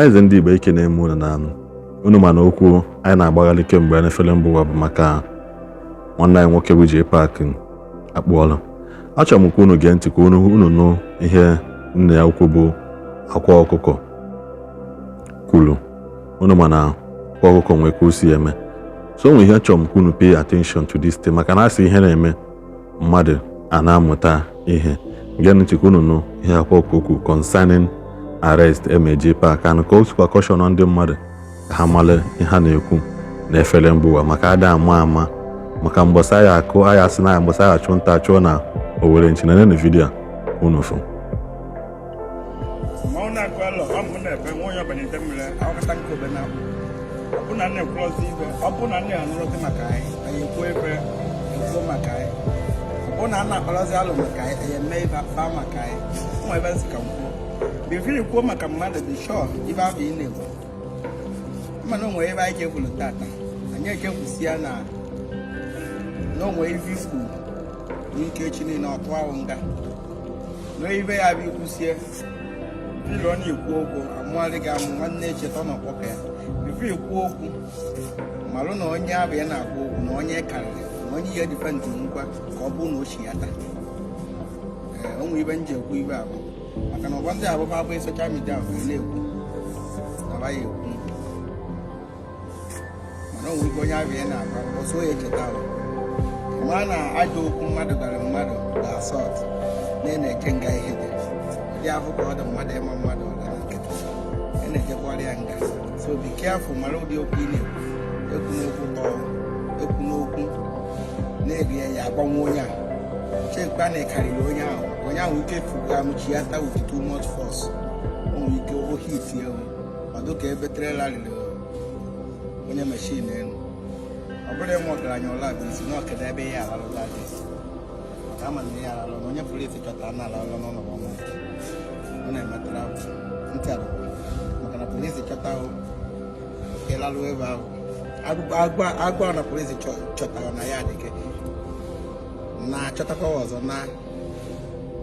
Ọhaneze ndị Igbo ike na-eme unu na unu ma na okwu anyị na-agbaghalị kemgbe anyị efere mbụ ụwa bụ maka nwanne anyị nwoke bụ Jpac akpụọla. Achọrọ m ka unu gee ntị ka unu nụ ihe nne ya ukwu bụ Akwa Okuko kwuru. Unu ma na Akwa Okuko nwee ka o si eme. So onwe ihe achọrọ m ka unu pay attention to this thing maka na asị ihe na-eme mmadụ a na-amụta ihe. Gee ntị ka unu nụ ihe Akwa Okuko concerning arrest Jpac and ka o sikwa caution ndị mmadụ ka ha male ihe ha na-ekwu na efere mbụ ụwa maka ada ama maka mgbasa ya akụ aya sị na mgbasa ya achụ nta achụọ na Owerri nchi na vidio unu fụ. Before kwuo maka mmadụ dị sure ibe abụ ị na-ekwu mana o nwere ebe anyị ga-ekwulu tata anyị echekwusi ya na o nwere ibe ikwu n'ike echi niile ọtụ ahụ nga na ibe ya bụ ikwusie ilu ọ na-ekwu okwu amụgharị gị amụ nwanne echeta n'ọkpọka ya before ikwu okwu malụ na onye abụ ya na-agwa okwu na onye karịrị na onye ihe difendị ngwa ka ọ bụrụ na o chi ya taa o nwere ibe nji ekwu ibe abụ maka na ọgwa ndị abụba abụ soshal midia nwere na-ekwu nabaghị ekwu mana onwe ike onye abịa na-agba ọsọ ya echeta ma na ajọ okwu mmadụ gwara mmadụ na asọt na-eche nga ihe dị ahụ ka ọ dị mmadụ ịma mmadụ ọga na nkịta na-echekwara ya nga so be careful mara ụdị okwu ị na-ekwu n'okwu tọọ ekwu n'okwu na-eri ya agbanwe onye a chekwa na ịkarịrị onye ahụ ike fuga amụchi ya taa with too much force o nwere ike ohi iti ewu ọdụ ka ebe trela riri onye meshin elu ọ bụrụ ịmụ ọgaranya ọla bụ isi na ọkeda ebe ya alalụla dị maka ama na ya alalụ na onye polisi chọtara na alalụ n'ọnọdụ ọnwa ọ na-emetara ntị alụ maka na polisi chọta ịlalụ ebe ahụ agwa na polisi chọtara na ya adịghị na-achọtakwa ọzọ na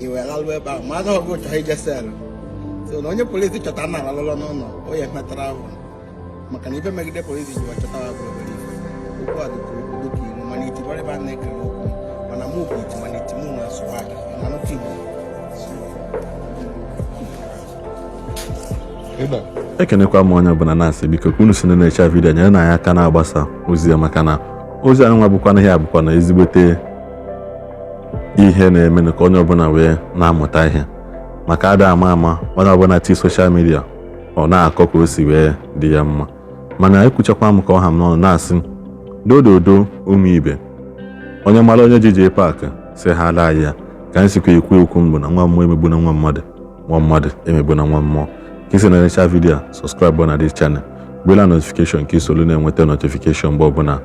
iwe lalụ ebe ahụ ma ọgụ chọrọ ije selụ so na onye polisi chọtara na alalụlọ n'ụlọ o ya metara ahụ maka na ibe megide polisi ji chọtara agụ obere ife okwu a dịka okwu dịka iwu mana itigbara ebe a na-ekele okwu mana mụ bụ iti mana iti mụ na swag na n'otu Igbo ekenekwa m onye ọbụla na-asị biko ka unu si na-eche vidiyo nyere na ya aka na-agbasa ozi ya maka na ozi anyị nwa bụkwa na ihe abụkwa na ezigbote ihe na-eme ka onye ọbụla wee na-amụta ihe maka ada ama onye ọbụla ti soshal midia ọ na-akọ ka o si wee dị ya mma mana ekwuchakwa m ka ọ ha m n'ọnụ na-asị dododo ụmụ ibe onye mara onye ji Jpac si ha ala ya ka anyị sikwa ekwu okwu mbụ na nwa mmụọ emegbu na nwa mmadụ emegbu na nwa mmụọ ka isi na-erecha vidiyo subscribe na this channel gbela notification ka isolu na-enweta notification mgbe ọbụla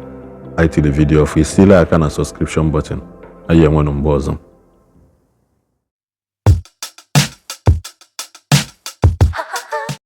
anyị tiri vidiyo ọfụ isile aka na subscription button anyị enwenụ mgbe ọzọ.